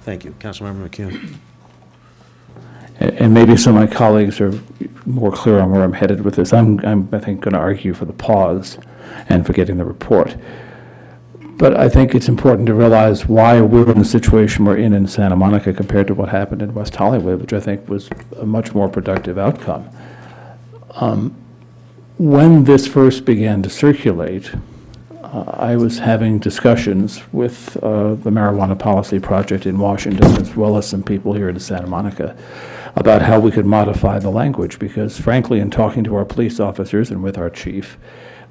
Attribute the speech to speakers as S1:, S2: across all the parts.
S1: Thank you. Councilmember McKeown.
S2: And maybe some of my colleagues are more clear on where I'm headed with this. I think, going to argue for the pause and for getting the report. But I think it's important to realize why we're in the situation we're in Santa Monica compared to what happened in West Hollywood, which I think was a much more productive outcome. When this first began to circulate, I was having discussions with the Marijuana Policy Project in Washington, as well as some people here in Santa Monica, about how we could modify the language, because frankly, in talking to our police officers and with our chief,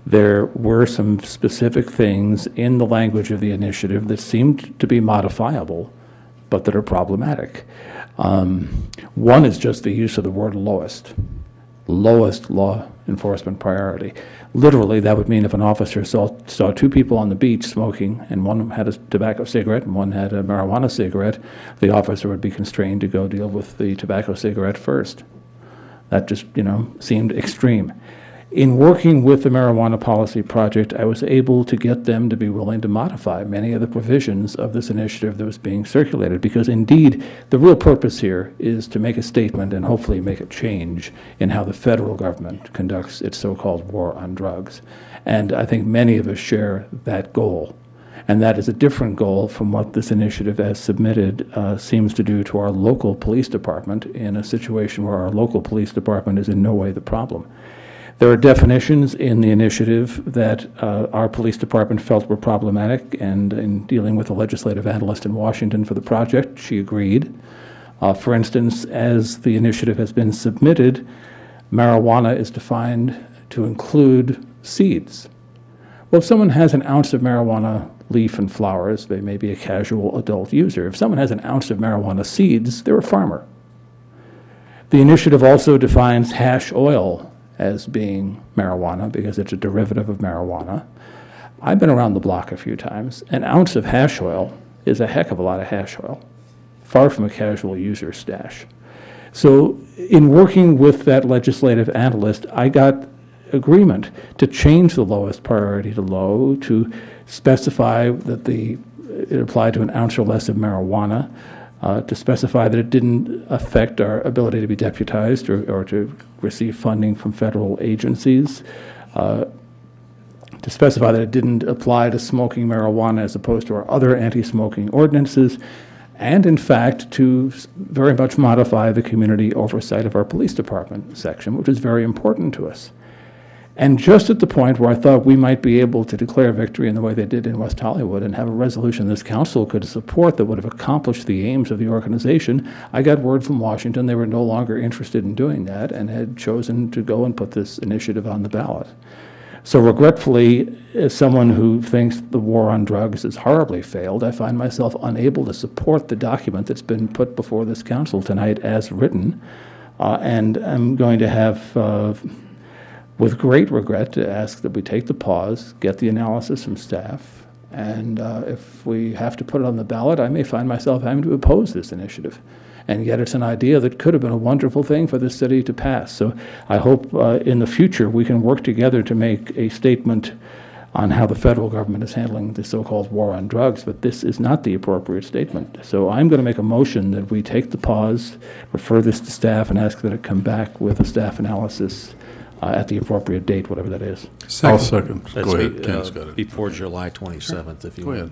S2: there were some specific things in the language of the initiative that seemed to be modifiable, but that are problematic. One is just the use of the word lowest law enforcement priority. Literally, that would mean if an officer saw two people on the beach smoking, and one had a tobacco cigarette and one had a marijuana cigarette, the officer would be constrained to go deal with the tobacco cigarette first. That just, seemed extreme. In working with the Marijuana Policy Project, I was able to get them to be willing to modify many of the provisions of this initiative that was being circulated, because indeed, the real purpose here is to make a statement and hopefully make a change in how the federal government conducts its so-called war on drugs. And I think many of us share that goal. And that is a different goal from what this initiative as submitted seems to do to our local police department, in a situation where our local police department is in no way the problem. There are definitions in the initiative that our police department felt were problematic, and in dealing with a legislative analyst in Washington for the project, she agreed. For instance, as the initiative has been submitted, marijuana is defined to include seeds. Well, if someone has an ounce of marijuana leaf and flowers, they may be a casual adult user. If someone has an ounce of marijuana seeds, they're a farmer. The initiative also defines hash oil as being marijuana because it's a derivative of marijuana. I've been around the block a few times. An ounce of hash oil is a heck of a lot of hash oil, far from a casual user stash. So in working with that legislative analyst, I got agreement to change the lowest priority to low, to specify that it applied to an ounce or less of marijuana, to specify that it didn't affect our ability to be deputized or to receive funding from federal agencies, to specify that it didn't apply to smoking marijuana as opposed to our other anti-smoking ordinances, and in fact to very much modify the community oversight of our police department section, which is very important to us. And just at the point where I thought we might be able to declare victory in the way they did in West Hollywood and have a resolution this council could support that would have accomplished the aims of the organization, I got word from Washington they were no longer interested in doing that and had chosen to go and put this initiative on the ballot. So regretfully, as someone who thinks the war on drugs has horribly failed, I find myself unable to support the document that's been put before this council tonight as written, and I'm going to have with great regret to ask that we take the pause, get the analysis from staff, and if we have to put it on the ballot, I may find myself having to oppose this initiative. And yet it's an idea that could have been a wonderful thing for this city to pass. So I hope in the future we can work together to make a statement on how the federal government is handling the so-called war on drugs, but this is not the appropriate statement. So I'm going to make a motion that we take the pause, refer this to staff, and ask that it come back with a staff analysis at the appropriate date, whatever that is.
S3: I'll second.
S1: Let's
S3: Go ahead. Ken's got it.
S1: Before July 27th, if you
S3: Go
S1: will.
S3: ahead.